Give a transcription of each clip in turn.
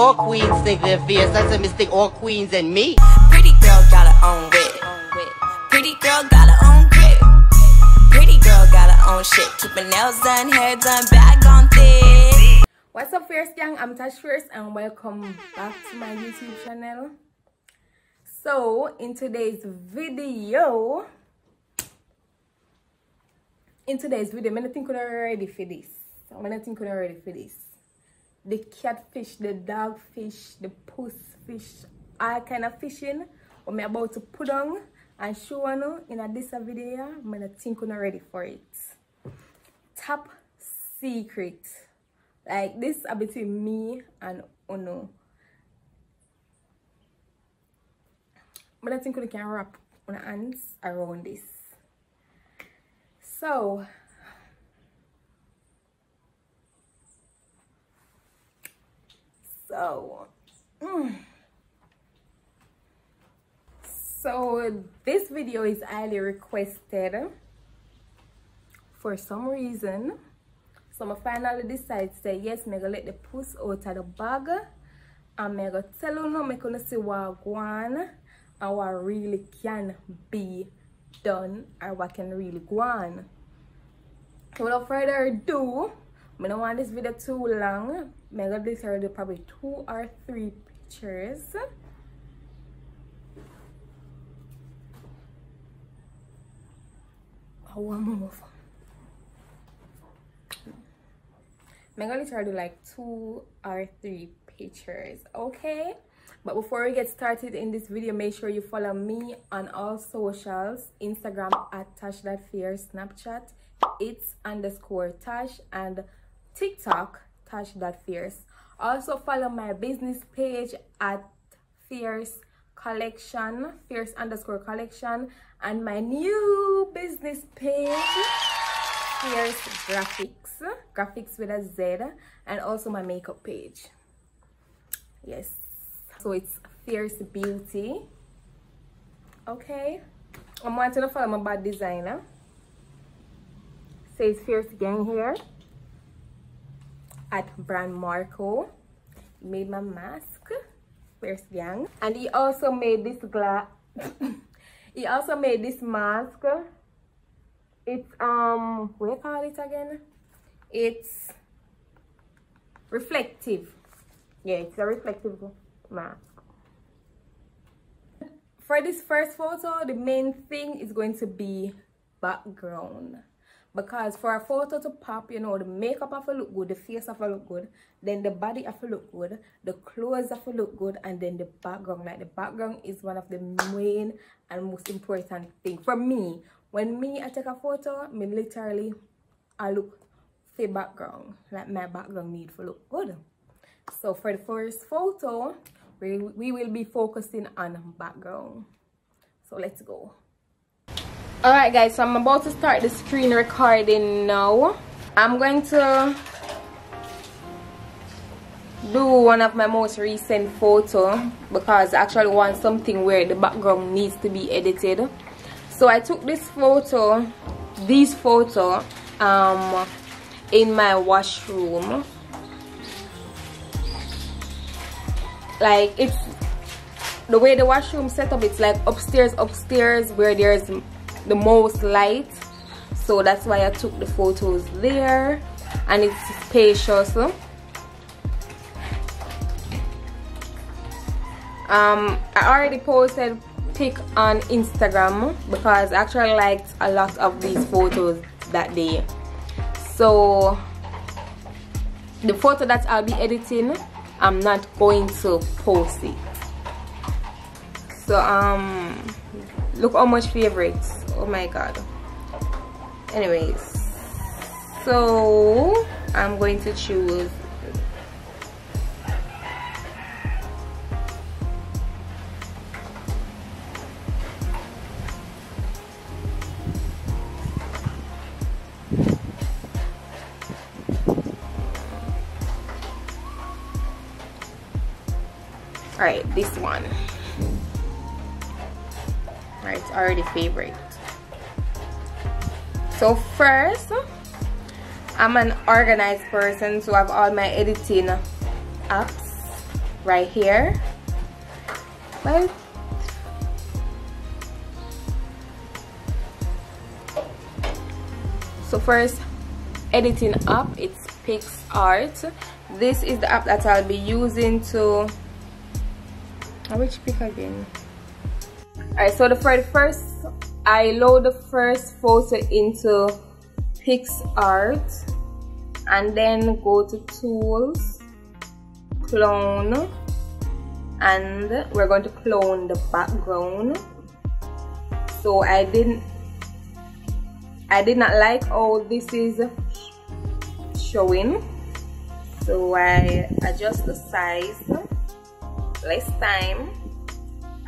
all queens think they're fierce. That's a mistake, all queens and me. Pretty girl got her own wit. Pretty girl got her own grip. Pretty girl got her own shit. Keep her nails done, hair done, bag on thick. What's up, Fierce gang? I'm Tash Fierce and welcome back to my YouTube channel. So in today's video, I'm gonna think we're ready for this. The catfish, the dogfish, the puss fish, all kind of fishing I'm about to put on and show you in this video. I'm gonna think we're ready for it. Top secret. Like this are between me and Ono. But I think we can wrap on our hands around this. So this video is highly requested for some reason. So I finally decided to say yes, I'm gonna let the puss out of the bag and I'm gonna tell you now, I'm gonna see what go on and what really can be done or what can really go on. So without further ado, I don't want this video too long. I'm gonna do probably 2 or 3 pictures. I'm gonna try to do like 2 or 3 pictures, okay? But before we get started in this video, make sure you follow me on all socials. Instagram at tash.fierce, Snapchat it's _tash, and TikTok tash.fierce. Also follow my business page at fierce collection, fierce _collection, and my new business page, Fierce graphics with a Z, and also my makeup page. Yes, so it's Fierce Beauty. Okay, I'm wanting to follow my bad designer. Says Fierce Gang here at Brand Marco. He made my mask, Fierce Gang, and he also made this he also made this mask. It's what do you call it again? It's reflective. Yeah, it's a reflective mask. For this first photo, the main thing is going to be background. Because for a photo to pop, you know, the makeup have to look good, the face have to look good, then the body have to look good, the clothes have to look good, and then the background. Like the background is one of the main and most important thing for me. When I take a photo, I look for background. Like my background need to look good. So for the first photo, we will be focusing on background. So let's go. Alright guys, so I'm about to start the screen recording now. I'm going to do one of my most recent photo because I actually want something where the background needs to be edited. So I took this photo, in my washroom. Like it's the way the washroom set up, it's like upstairs where there's the most light. So that's why I took the photos there, and it's spacious. I already posted pic on Instagram because I actually liked a lot of these photos that day. So the photo that I'll be editing, I'm not going to post it. So look how much favorites. Oh my god. Anyways, so I'm going to choose alright, this one. Alright, it's already favorite. So first, I'm an organized person, so I have all my editing apps right here. Well, so first, editing app, it's PixArt. This is the app that I'll be using to, which pick again? Alright, so for the first, I load the first photo into PixArt and then go to Tools, Clone, and we're going to clone the background. So I did not like how this is showing, so I adjust the size, less time,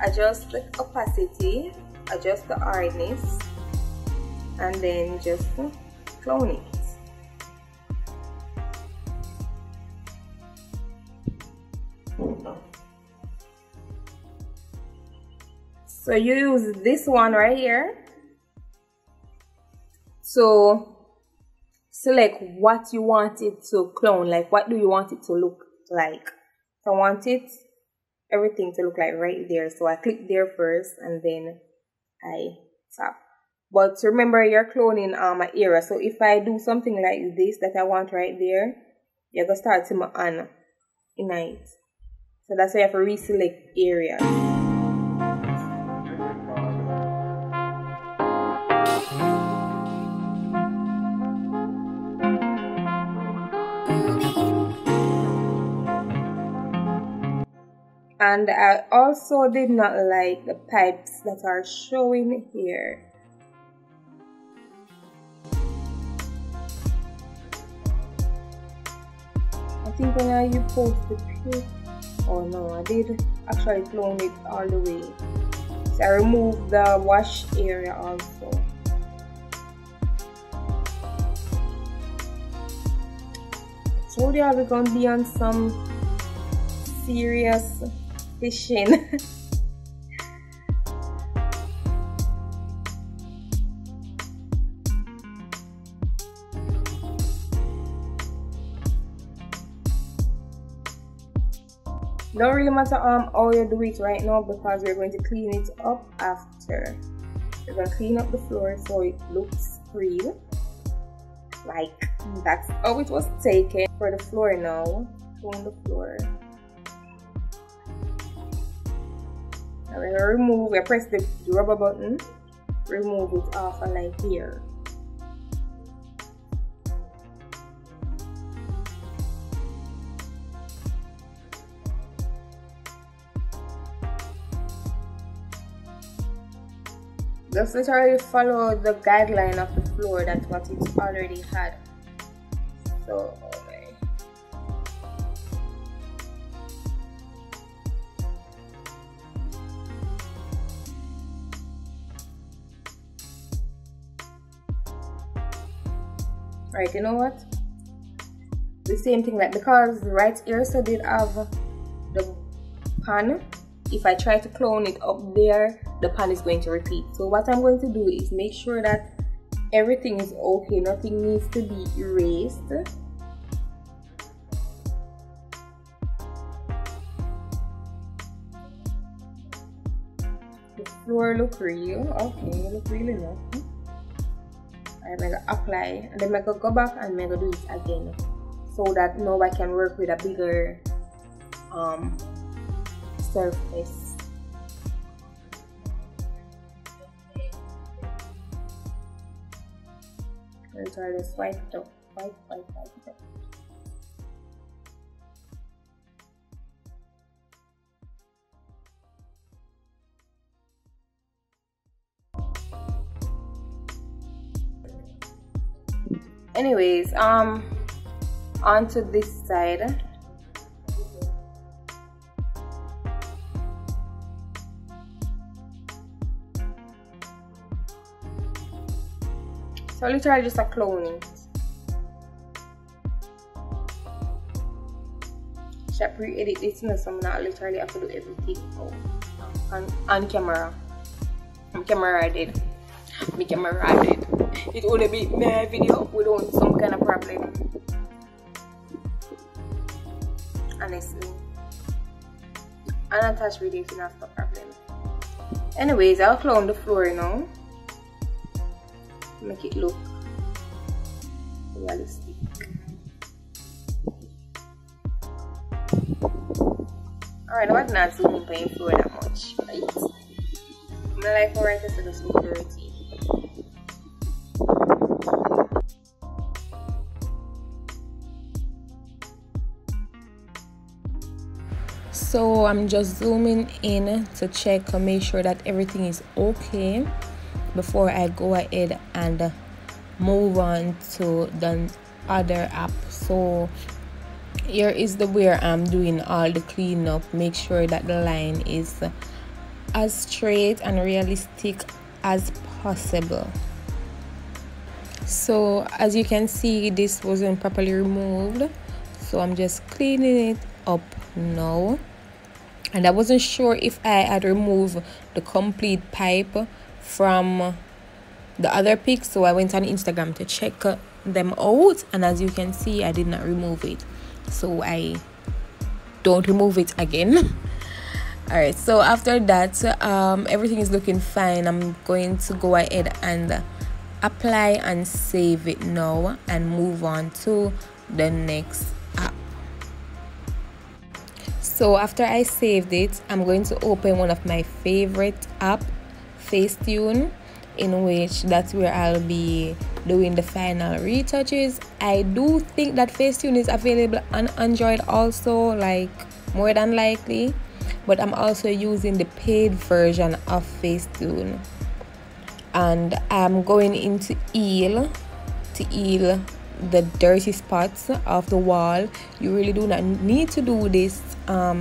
adjust the opacity, adjust the hardness, and then just clone it. So you use this one right here to select what you want it to clone, like what do you want it to look like. So I want everything to look like right there, so I click there first and then I tap. But remember, you're cloning my area, so if I do something like this that I want right there, you're gonna start to my on in it. So that's why you have to reselect area. And I also did not like the pipes that are showing here. I think when you post the pic, oh no, I did actually clone it all the way. So I removed the wash area also. So yeah, we're gonna be on some serious fishing. Don't really matter how you do it right now, because we're going to clean it up after. We're going to clean up the floor so it looks clean. Like that's how it was taken. For the floor now, clean the floor. Now we're going to remove, we press the rubber button, remove it off and like here. Just literally follow the guideline of the floor, that's what it already had. So, okay. Right, you know what? The same thing, like because right here so did have the pan. If I try to clone it up there, the pan is going to repeat. So what I'm going to do is make sure that everything is okay, nothing needs to be erased. The floor look real, okay, look real enough. I'm gonna apply and then I'm gonna go back and I'm gonna do it again, so that now I can work with a bigger surface. I'll try to swipe it up, swipe it up. Anyways, onto this side. So literally just a cloning. Should I pre-edit this now, so I'm not literally have to do everything on camera. On camera I did. My camera I did. It would be my video without some kind of problem. Honestly. unattached video if you not stop problem. Anyways, I'll clean the floor now. Make it look realistic. Alright, I was not zooming playing floor that much, right? My life alright is just look dirty. So I'm just zooming in to check and make sure that everything is okay before I go ahead and move on to the other app. So here is the where I'm doing all the cleanup. Make sure that the line is as straight and realistic as possible. So as you can see, this wasn't properly removed, so I'm just cleaning it up now. And I wasn't sure if I had removed the complete pipe from the other pics, so I went on Instagram to check them out, and as you can see, I did not remove it, so I don't remove it again. All right, so after that, everything is looking fine. I'm going to go ahead and apply and save it now and move on to the next app. So after I saved it, I'm going to open one of my favorite app, Facetune, in which that's where I'll be doing the final retouches. I do think that Facetune is available on Android also, like more than likely, but I'm also using the paid version of Facetune, and I'm going into heal to heal the dirty spots of the wall. You really do not need to do this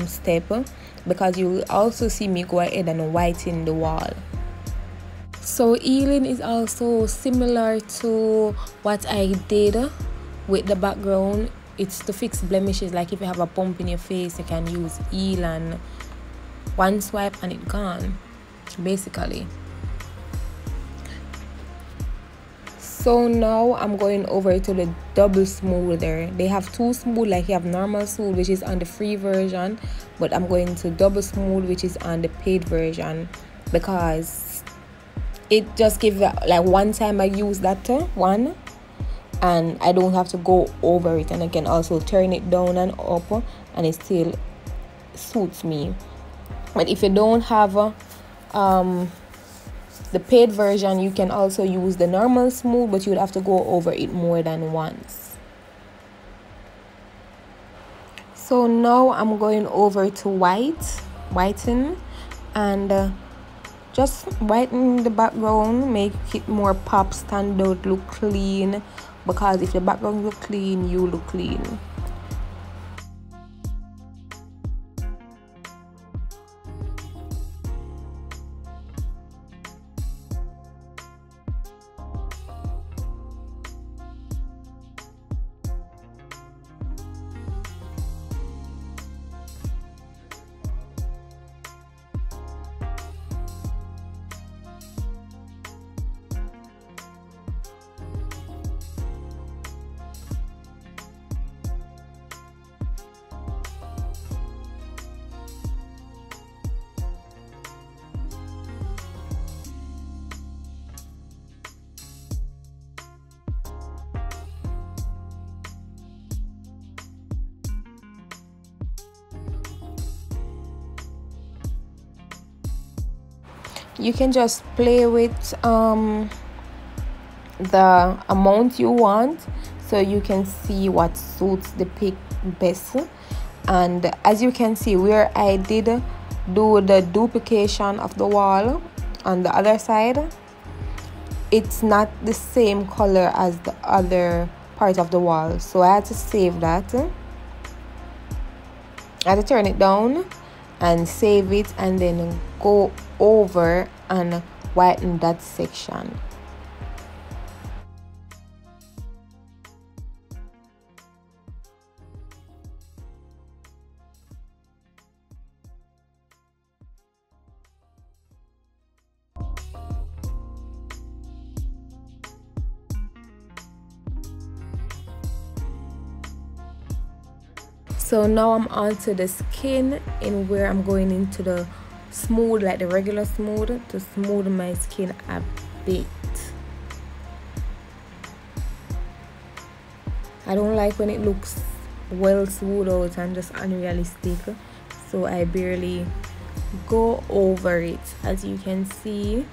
step, because you will also see me go ahead and whiten the wall. So healing is also similar to what I did with the background. It's to fix blemishes, like if you have a bump in your face, you can use heal and one swipe and it gone, basically. So now I'm going over to the double smoother. They have two smooth, like you have normal smooth, which is on the free version, but I'm going to double smooth, which is on the paid version, because it just gives like one time I use that one and I don't have to go over it, and I can also turn it down and up and it still suits me. But if you don't have the paid version, you can also use the normal smooth, but you'd have to go over it more than once. So now I'm going over to whiten, and just whiten the background, make it more pop, stand out, look clean, because if the background look clean, you look clean. You can just play with the amount you want, so you can see what suits the pic best. And as you can see, where I did do the duplication of the wall on the other side, it's not the same color as the other part of the wall, so I had to save that. I had to turn it down and save it, and then go over and whiten that section. So now I'm onto the skin, in where I'm going into the smooth, like the regular smooth, to smooth my skin a bit. I don't like when it looks well smooth out and just unrealistic, so I barely go over it, as you can see.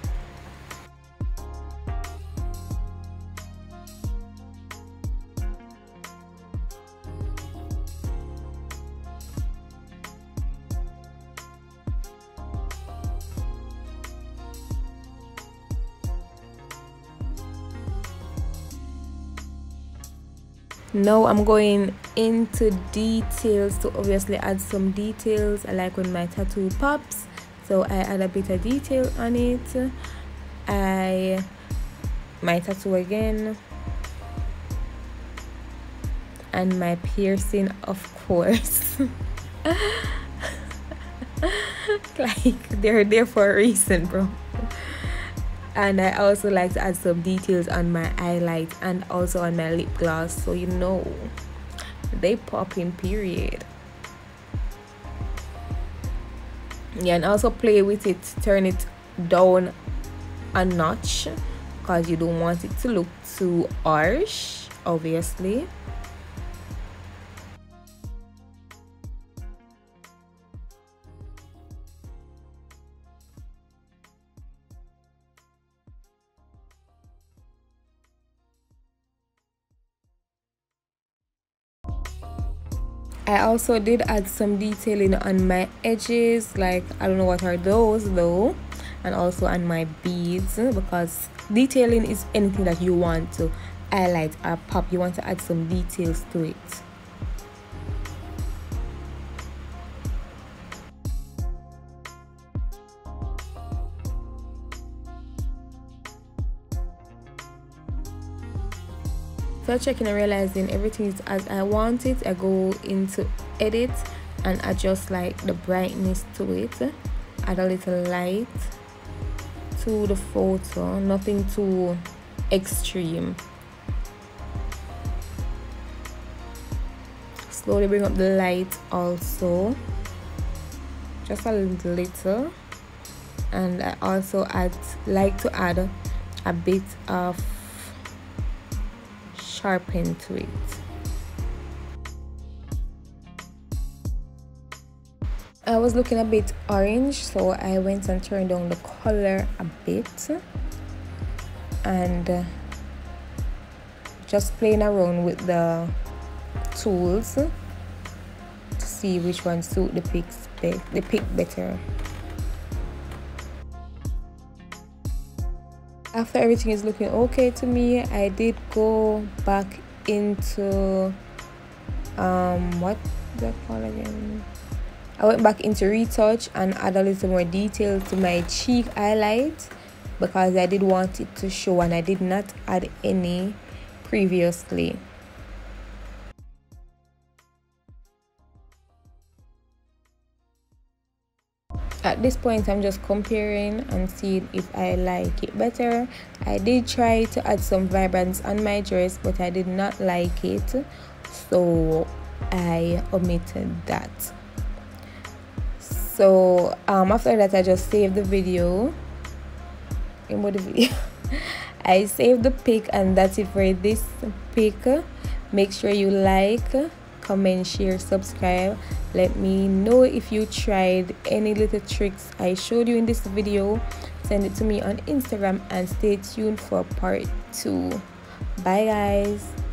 Now I'm going into details to obviously add some details. I like when my tattoo pops, so I add a bit of detail on it. My tattoo again, and my piercing, of course. Like, they're there for a reason, bro. And I also like to add some details on my highlight and also on my lip gloss, so you know they pop in, period. Yeah, and also play with it, turn it down a notch, because you don't want it to look too harsh, obviously. I also did add some detailing on my edges, like I don't know what are those though, and also on my beads, because detailing is anything that you want to highlight or pop. You want to add some details to it. So checking and realizing everything is as I want it, I go into edit and adjust like the brightness to it, add a little light to the photo, nothing too extreme. Slowly bring up the light also, just a little, and I also like to add a bit of sharpen to it. I was looking a bit orange, so I went and turned down the color a bit, and just playing around with the tools to see which one suit the pic better. After everything is looking okay to me, I did go back into what is that called again? I went back into retouch and add a little more detail to my cheek highlight, because I did want it to show and I did not add any previously. At this point, I'm just comparing and seeing if I like it better. I did try to add some vibrance on my dress, but I did not like it, so I omitted that. So after that, I just saved the video. I saved the pic, and that's it for this pic. Make sure you like, comment, share, subscribe. Let me know if you tried any little tricks I showed you in this video. Send it to me on Instagram, and stay tuned for part 2. Bye guys.